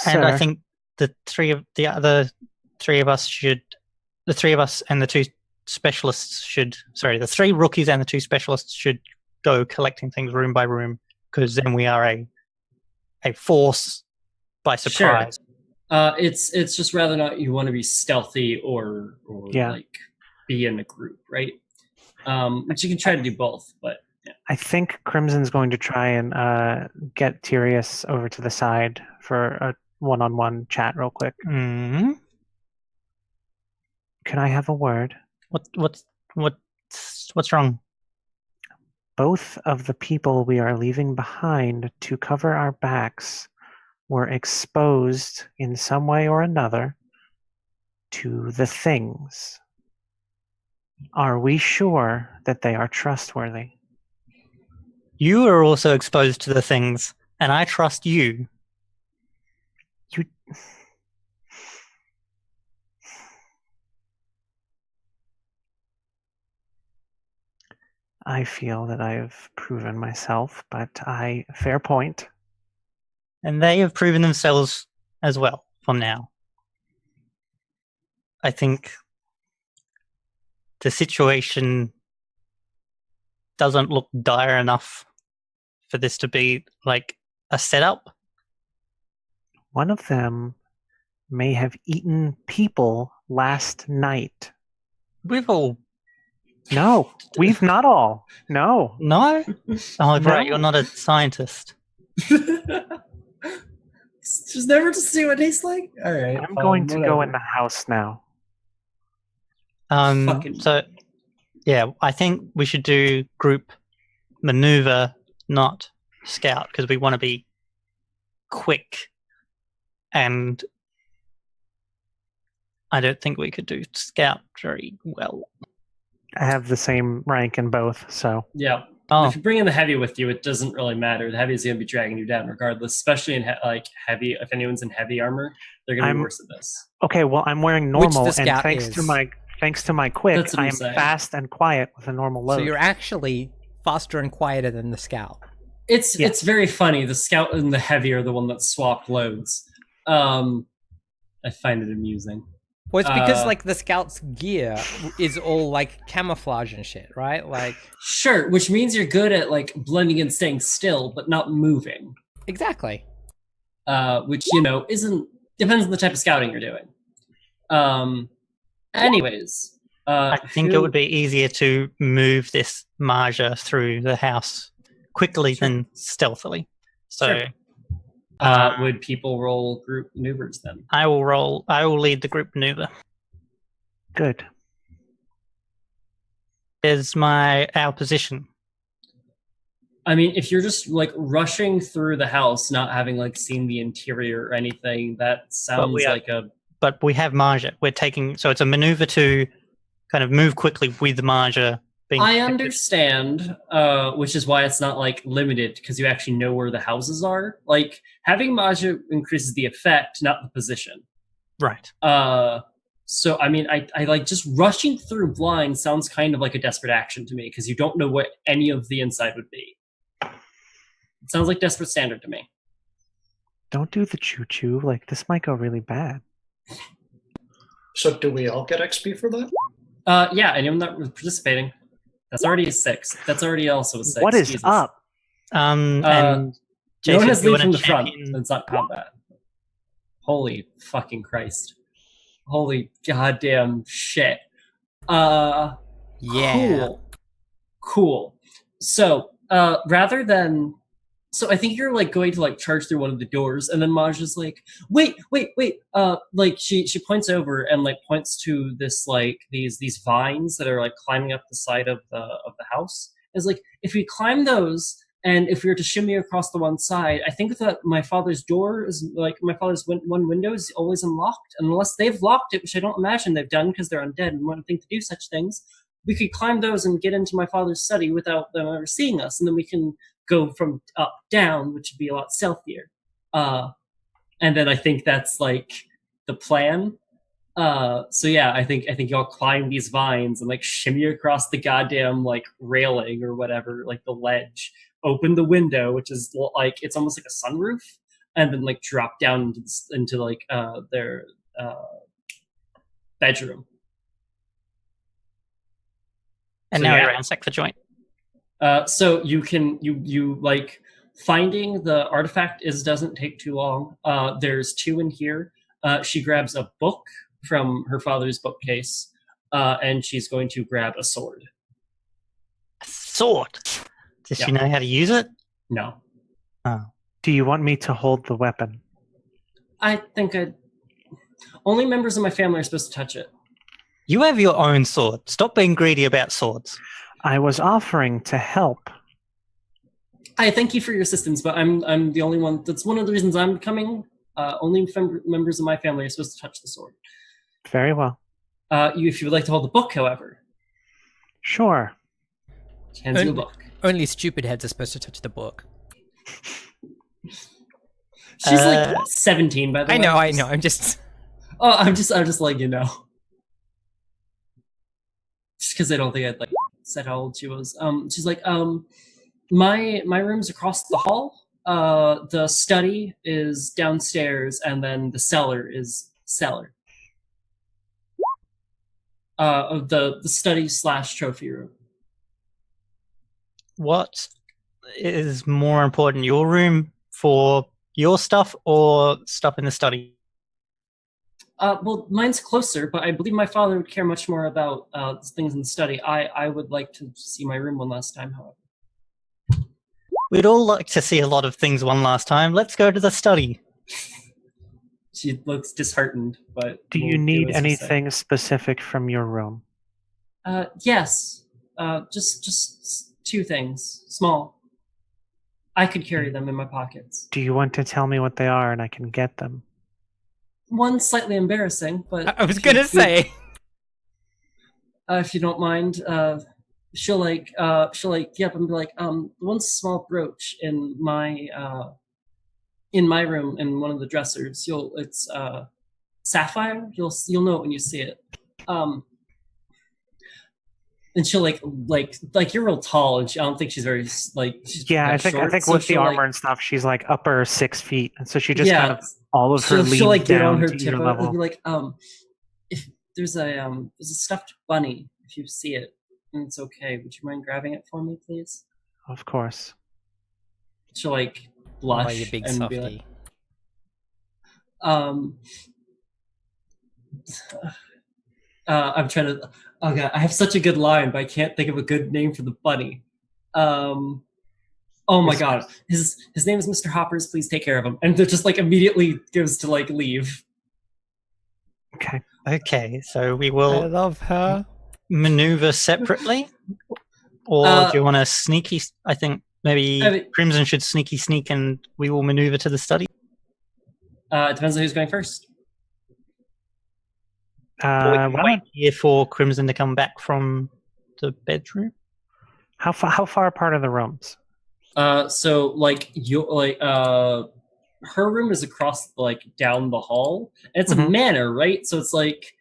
I think the three of us and the 2 specialists the 3 rookies and the 2 specialists should go collecting things room by room, because then we are a force by surprise. Sure. It's just rather not you want to be stealthy or like be in a group, right? Which you can try to do both, but yeah. I think Crimson's going to try and get Tyrius over to the side for a one-on-one chat real quick. Mm-hmm. Can I have a word? What's wrong? Both of the people we are leaving behind to cover our backs were exposed in some way or another to the things. Are we sure that they are trustworthy? You are also exposed to the things, and I trust you. I feel that I have proven myself, but fair point. And they have proven themselves as well from now. I think the situation doesn't look dire enough for this to be like a setup. One of them may have eaten people last night. We've all... No, we've not all. No. No? Oh, No. right, you're not a scientist. Just never to see what it tastes like? Alright. I'm going to go in the house now. So, yeah, I think we should do group maneuver, not scout, because we want to be quick, and I don't think we could do scout very well. I have the same rank in both, so... Yeah. Oh. If you bring in the heavy with you, it doesn't really matter. The heavy is going to be dragging you down regardless, especially in heavy. If anyone's in heavy armor, they're going to be worse at this. Okay, well, I'm wearing normal, and thanks to my quick, I am fast and quiet with a normal load. So you're actually faster and quieter than the scout. It's very funny. The scout and the heavy are the one that swapped loads. I find it amusing. Well, it's because like the scout's gear is all like camouflage and shit, right? Like sure, which means you're good at like blending and staying still, but not moving. Exactly. Which depends on the type of scouting you're doing. Anyways, I think it would be easier to move this Marja through the house quickly than stealthily. So. Sure. Would people roll group maneuvers then? I will lead the group maneuver. Good. Is our position. I mean, if you're just like rushing through the house, not having like seen the interior or anything, that sounds But we have Marja. We're taking, so it's a maneuver to kind of move quickly with Marja. I understand, which is why it's not like limited, because you actually know where the houses are. Like having Maja increases the effect, not the position. Right. So I mean, I like just rushing through blind sounds kind of like a desperate action to me, because you don't know what any of the inside would be. It sounds like desperate standard to me. Don't do the choo-choo. Like this might go really bad. So do we all get XP for that? Yeah, anyone that was participating. That's already a 6. That's already also a 6. What is up? And Jason, no one has lead from the front. It's not combat. Holy fucking Christ. Holy goddamn shit. Yeah. Cool. So, rather than... So I think you're like going to like charge through one of the doors, and then Maj is like, wait. Like she points over and like points to this like these vines that are like climbing up the side of the house. It's like, if we climb those and if we were to shimmy across the one side, I think that my father's door is like my father's one window is always unlocked, and unless they've locked it, which I don't imagine they've done because they're undead and wouldn't think to do such things. we could climb those and get into my father's study without them ever seeing us, and then we can go from up down, which would be a lot stealthier. And then I think that's like the plan. So yeah, I think y'all climb these vines and like shimmy across the goddamn like railing or whatever, like the ledge, open the window, which is like it's almost like a sunroof, and then like drop down into like their bedroom. And So, now yeah. you ransack the joint. So you can you like finding the artifact doesn't take too long. There's 2 in here. She grabs a book from her father's bookcase, and she's going to grab a sword. A sword? Does she know how to use it? No. Oh. Do you want me to hold the weapon? I think only members of my family are supposed to touch it. You have your own sword. Stop being greedy about swords. I was offering to help. I thank you for your assistance, but I'm the only one. That's one of the reasons I'm coming. Only members of my family are supposed to touch the sword. Very well. If you would like to hold the book, however. Sure. Hands you a book. Only stupid heads are supposed to touch the book. She's like 17, by the way. I know. I'm just. Oh, I'm just letting you know. Just because I don't think I'd like said how old she was. She's like, my room's across the hall. The study is downstairs, and then the cellar is cellar. Of the study / trophy room. What is more important, your room for your stuff or stuff in the study? Well, mine's closer, but I believe my father would care much more about things in the study. I would like to see my room one last time, however. We'd all like to see a lot of things one last time. Let's go to the study. She looks disheartened, but... Do you need anything specific from your room? Yes. Just 2 things. Small. I could carry them in my pockets. Do you want to tell me what they are and I can get them? One's slightly embarrassing, but... I was gonna say. If you don't mind, she'll get up and be like, one small brooch in my room in one of the dressers. It's sapphire. You'll know it when you see it. And she'll like you're real tall, and I don't think she's very like. I think so with the armor and stuff, she's like upper 6 feet, and so she just kind of all of her leans she'll like get down on her to tip your level. and be like, if there's a stuffed bunny, if you see it and it's okay, would you mind grabbing it for me, please? Of course. She'll like blush Oh, you big and softy. be like, I'm trying to. Oh god, I have such a good line, but I can't think of a good name for the bunny. Oh my god, his name is Mr. Hoppers. Please take care of him. And they're just like immediately goes to like leave. Okay, so we I will love her. maneuver separately, or do you want to sneaky? I think maybe Crimson should sneak, and we will maneuver to the study. It depends on who's going first. Wait here for Crimson to come back from the bedroom. How far apart are the rooms? So like her room is across like down the hall. And it's a manor, right? So it's like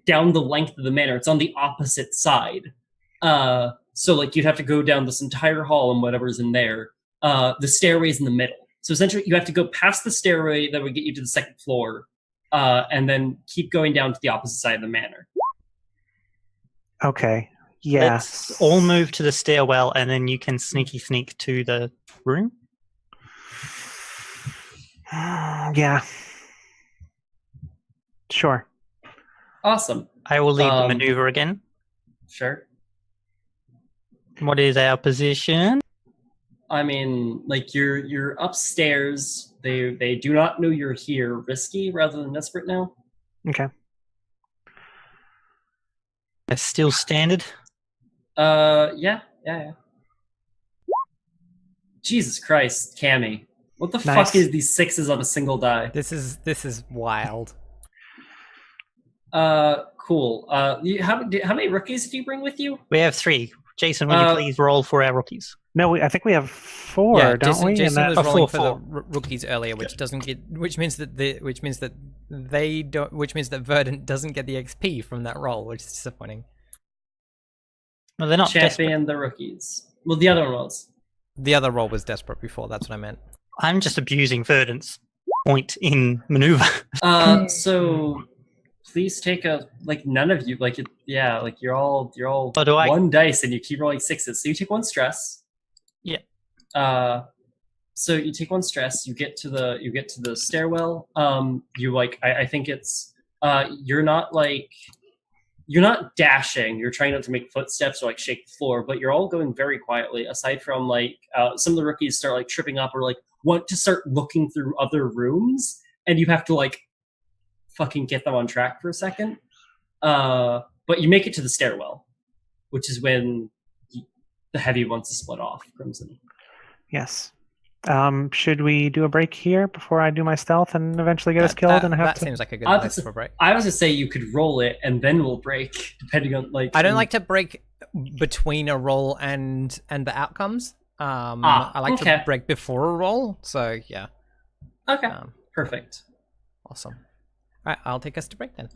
down the length of the manor. It's on the opposite side. So like you'd have to go down this entire hall and whatever's in there. The stairway's in the middle. So essentially you have to go past the stairway that would get you to the 2nd floor. And then keep going down to the opposite side of the manor. Okay. Yeah. Let's all move to the stairwell, and then you can sneak to the room. Yeah. Sure. Awesome. I will lead the maneuver again. Sure. What is our position? I mean, like you're upstairs. They do not know you're here. Risky rather than desperate now. Okay. That's still standard. Yeah. Jesus Christ, Cammy. What the fuck is these 6s on a single die? This is wild. Cool. How many rookies did you bring with you? We have 3. Jason, will you please roll for our rookies? No, I think we have 4, Yeah, don't we? Jason was rolling for four. the rookies earlier, which means that Verdant doesn't get the XP from that roll, which is disappointing. Well, they're not Champion the rookies. Well, the other one was. The other roll was desperate before. That's what I meant. I'm just abusing Verdant's point in maneuver. So please take none of you you're all Oh, do I? 1 dice and you keep rolling 6s. So you take 1 stress. Yeah. So you take 1 stress. You get to the stairwell. I think it's you're not dashing. You're trying not to make footsteps or shake the floor, but you're all going very quietly. Aside from some of the rookies start tripping up or want to start looking through other rooms, and you have to fucking get them on track for a second. But you make it to the stairwell, which is when the heavy wants to split off. Crimson. Yes. Should we do a break here before I do my stealth and eventually get us killed? That seems like a good place for a break. I was to say you could roll it and then we'll break, depending on I don't like to break between a roll and the outcomes. I like to break before a roll. So yeah. Okay. Perfect. Awesome. All right, I'll take us to break then.